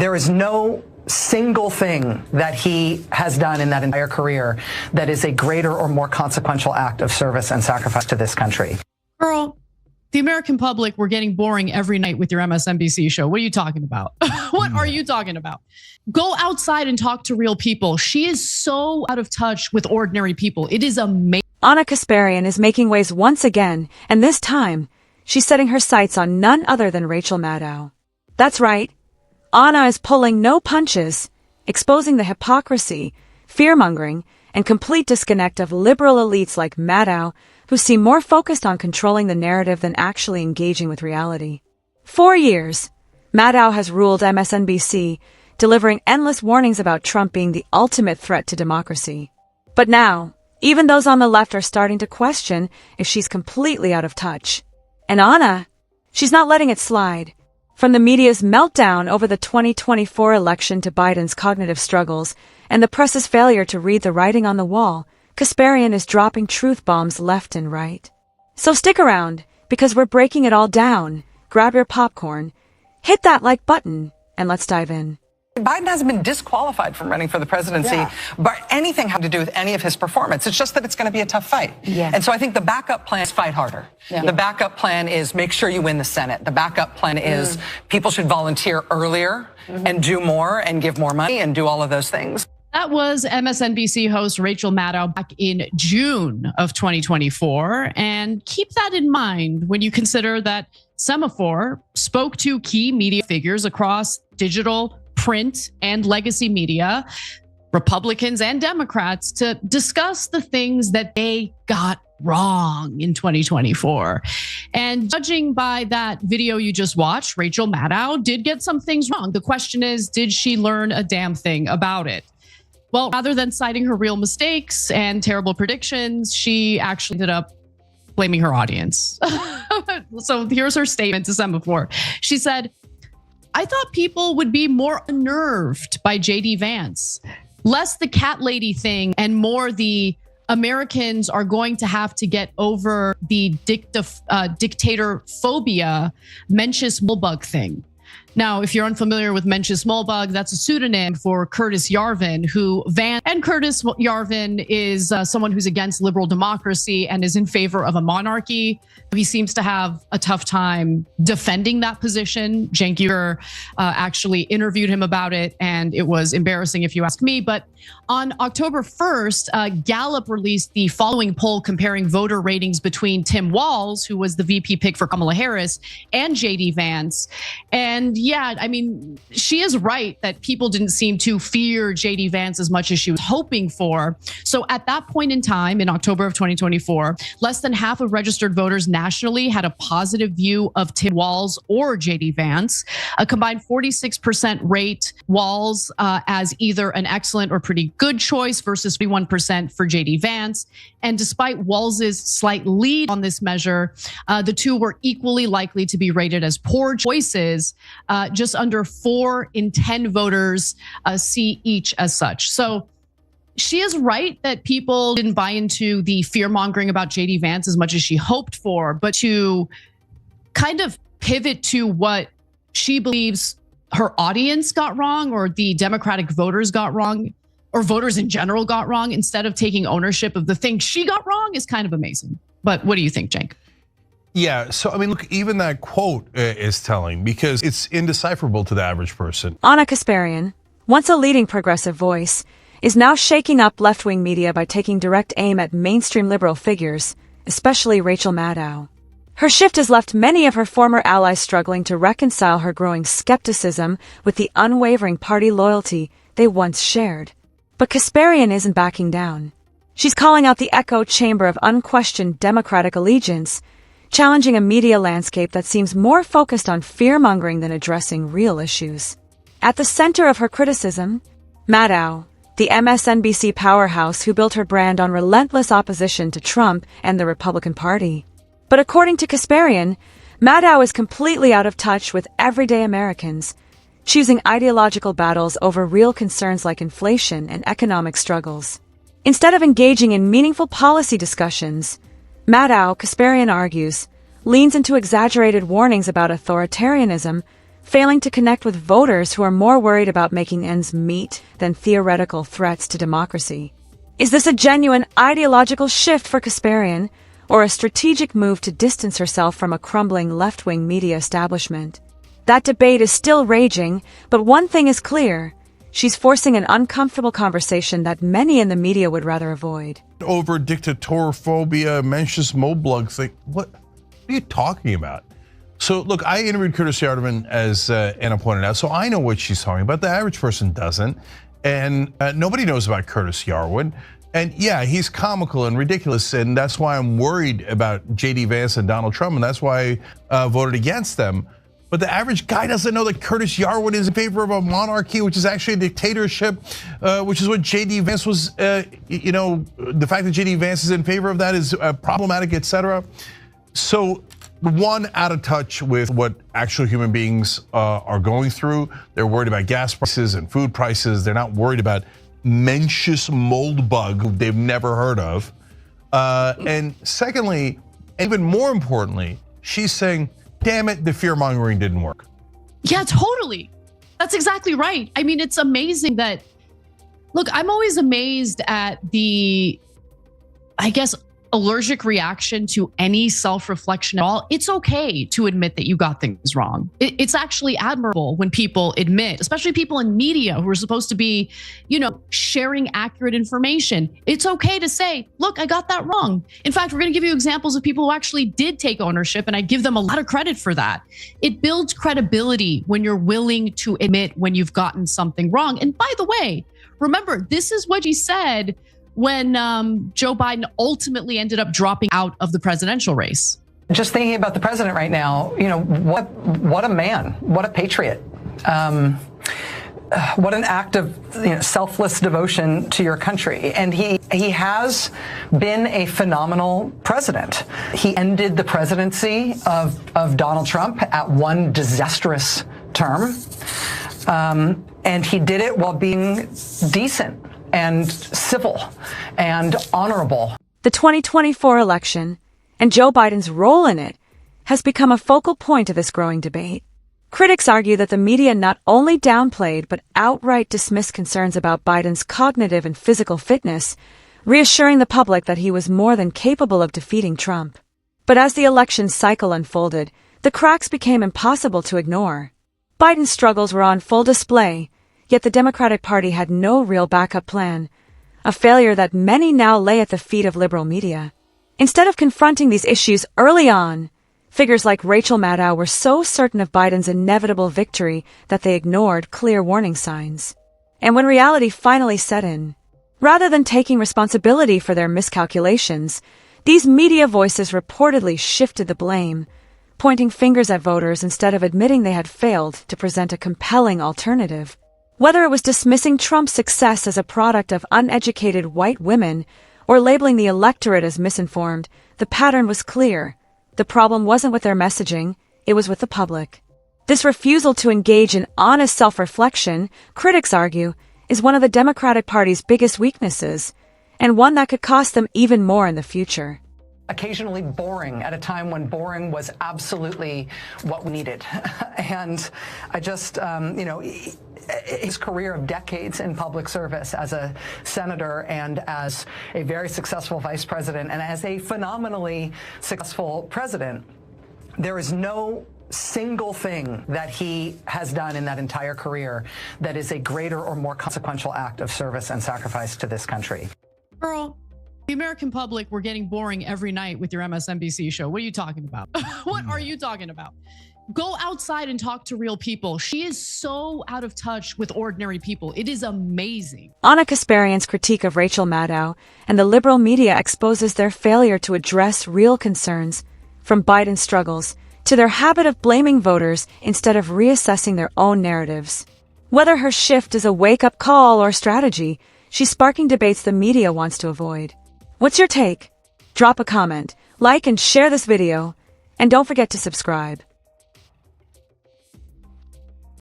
There is no single thing that he has done in that entire career that is a greater or more consequential act of service and sacrifice to this country. Girl, the American public were getting boring every night with your MSNBC show. What are you talking about? What are you talking about? Go outside and talk to real people. She is so out of touch with ordinary people. It is amazing. Ana Kasparian is making waves once again, and this time, she's setting her sights on none other than Rachel Maddow. That's right. Ana is pulling no punches, exposing the hypocrisy, fear-mongering, and complete disconnect of liberal elites like Maddow, who seem more focused on controlling the narrative than actually engaging with reality. 4 years, Maddow has ruled MSNBC, delivering endless warnings about Trump being the ultimate threat to democracy. But now, even those on the left are starting to question if she's completely out of touch. And Ana, she's not letting it slide. From the media's meltdown over the 2024 election to Biden's cognitive struggles and the press's failure to read the writing on the wall, Kasparian is dropping truth bombs left and right. So stick around, because we're breaking it all down. Grab your popcorn, hit that like button, and let's dive in. Biden hasn't been disqualified from running for the presidency, but anything having to do with any of his performance. It's just that it's going to be a tough fight. And so I think the backup plan is fight harder. The backup plan is make sure you win the Senate. The backup plan is people should volunteer earlier and do more and give more money and do all of those things. That was MSNBC host Rachel Maddow back in June of 2024. And keep that in mind when you consider that Semaphore spoke to key media figures across digital, print, and legacy media, Republicans and Democrats, to discuss the things that they got wrong in 2024. And judging by that video you just watched, Rachel Maddow did get some things wrong. The question is, did she learn a damn thing about it? Well, rather than citing her real mistakes and terrible predictions, she actually ended up blaming her audience. So here's her statement to Semaphore. She said, "I thought people would be more unnerved by JD Vance, less the cat lady thing and more the Americans are going to have to get over the dictator phobia Mencius Mollbug thing." Now, if you're unfamiliar with Mencius Mollbug, that's a pseudonym for Curtis Yarvin, and Curtis Yarvin is someone who's against liberal democracy and is in favor of a monarchy. He seems to have a tough time defending that position. Cenk Uygur actually interviewed him about it, and it was embarrassing if you ask me. But on October 1st, Gallup released the following poll comparing voter ratings between Tim Walz, who was the VP pick for Kamala Harris, and JD Vance. And yeah, I mean, she is right that people didn't seem to fear JD Vance as much as she was hoping for. So at that point in time, in October of 2024, less than half of registered voters nationally had a positive view of Tim Walz or JD Vance. A combined 46% rate Walz as either an excellent or pretty good choice versus 41% for JD Vance. And despite Walz's slight lead on this measure, the two were equally likely to be rated as poor choices. Just under 4 in 10 voters see each as such. So she is right that people didn't buy into the fear mongering about JD Vance as much as she hoped for, but to kind of pivot to what she believes her audience got wrong, or the Democratic voters got wrong, or voters in general got wrong, instead of taking ownership of the things she got wrong, is kind of amazing. But what do you think, Cenk? Yeah, so I mean, look, even that quote is telling, because it's indecipherable to the average person. Ana Kasparian, once a leading progressive voice, is now shaking up left-wing media by taking direct aim at mainstream liberal figures, especially Rachel Maddow. Her shift has left many of her former allies struggling to reconcile her growing skepticism with the unwavering party loyalty they once shared. But Kasparian isn't backing down. She's calling out the echo chamber of unquestioned Democratic allegiance, challenging a media landscape that seems more focused on fear-mongering than addressing real issues. At the center of her criticism, Maddow, the MSNBC powerhouse who built her brand on relentless opposition to Trump and the Republican Party. But according to Kasparian, Maddow is completely out of touch with everyday Americans, choosing ideological battles over real concerns like inflation and economic struggles. Instead of engaging in meaningful policy discussions, Maddow, Kasparian argues, leans into exaggerated warnings about authoritarianism, failing to connect with voters who are more worried about making ends meet than theoretical threats to democracy. Is this a genuine ideological shift for Kasparian, or a strategic move to distance herself from a crumbling left-wing media establishment? That debate is still raging, but one thing is clear. She's forcing an uncomfortable conversation that many in the media would rather avoid. Over dictatorphobia, Mencius Moblug thing. What are you talking about? So look, I interviewed Curtis Yarderman, as Anna pointed out, so I know what she's talking about. The average person doesn't, and nobody knows about Curtis Yarwood. And yeah, he's comical and ridiculous, and that's why I'm worried about J.D. Vance and Donald Trump, and that's why I voted against them. But the average guy doesn't know that Curtis Yarwood is in favor of a monarchy, which is actually a dictatorship, which is what J.D. Vance was, the fact that J.D. Vance is in favor of that is problematic, etc. So, one, out of touch with what actual human beings are going through. They're worried about gas prices and food prices. They're not worried about Mencius Moldbug, who they've never heard of. And secondly, even more importantly, she's saying, damn it, the fear-mongering didn't work. Yeah, totally. That's exactly right. I mean, it's amazing that, look, I'm always amazed at the, I guess, allergic reaction to any self-reflection at all. It's okay to admit that you got things wrong. It's actually admirable when people admit, especially people in media who are supposed to be, sharing accurate information. It's okay to say, look, I got that wrong. In fact, we're going to give you examples of people who actually did take ownership, and I give them a lot of credit for that. It builds credibility when you're willing to admit when you've gotten something wrong. And by the way, remember, this is what she said when Joe Biden ultimately ended up dropping out of the presidential race. Just thinking about the president right now, what a man, what a patriot. What an act of selfless devotion to your country. And he has been a phenomenal president. He ended the presidency of Donald Trump at one disastrous term. And he did it while being decent and civil and honorable. The 2024 election, and Joe Biden's role in it, has become a focal point of this growing debate. Critics argue that the media not only downplayed but outright dismissed concerns about Biden's cognitive and physical fitness, reassuring the public that he was more than capable of defeating Trump. But as the election cycle unfolded, the cracks became impossible to ignore. Biden's struggles were on full display, yet the Democratic Party had no real backup plan, a failure that many now lay at the feet of liberal media. Instead of confronting these issues early on, figures like Rachel Maddow were so certain of Biden's inevitable victory that they ignored clear warning signs. And when reality finally set in, rather than taking responsibility for their miscalculations, these media voices reportedly shifted the blame, pointing fingers at voters instead of admitting they had failed to present a compelling alternative. Whether it was dismissing Trump's success as a product of uneducated white women or labeling the electorate as misinformed, the pattern was clear. The problem wasn't with their messaging, it was with the public. This refusal to engage in honest self-reflection, critics argue, is one of the Democratic Party's biggest weaknesses, and one that could cost them even more in the future. Occasionally boring at a time when boring was absolutely what we needed. And I just, his career of decades in public service as a senator and as a very successful vice president and as a phenomenally successful president, there is no single thing that he has done in that entire career that is a greater or more consequential act of service and sacrifice to this country. Girl, the American public were getting boring every night with your MSNBC show. What are you talking about? What are you talking about? Go outside and talk to real people. She is so out of touch with ordinary people. It is amazing. Ana Kasparian's critique of Rachel Maddow and the liberal media exposes their failure to address real concerns, from Biden's struggles to their habit of blaming voters instead of reassessing their own narratives. Whether her shift is a wake-up call or strategy, she's sparking debates the media wants to avoid. What's your take? Drop a comment, like and share this video, and don't forget to subscribe.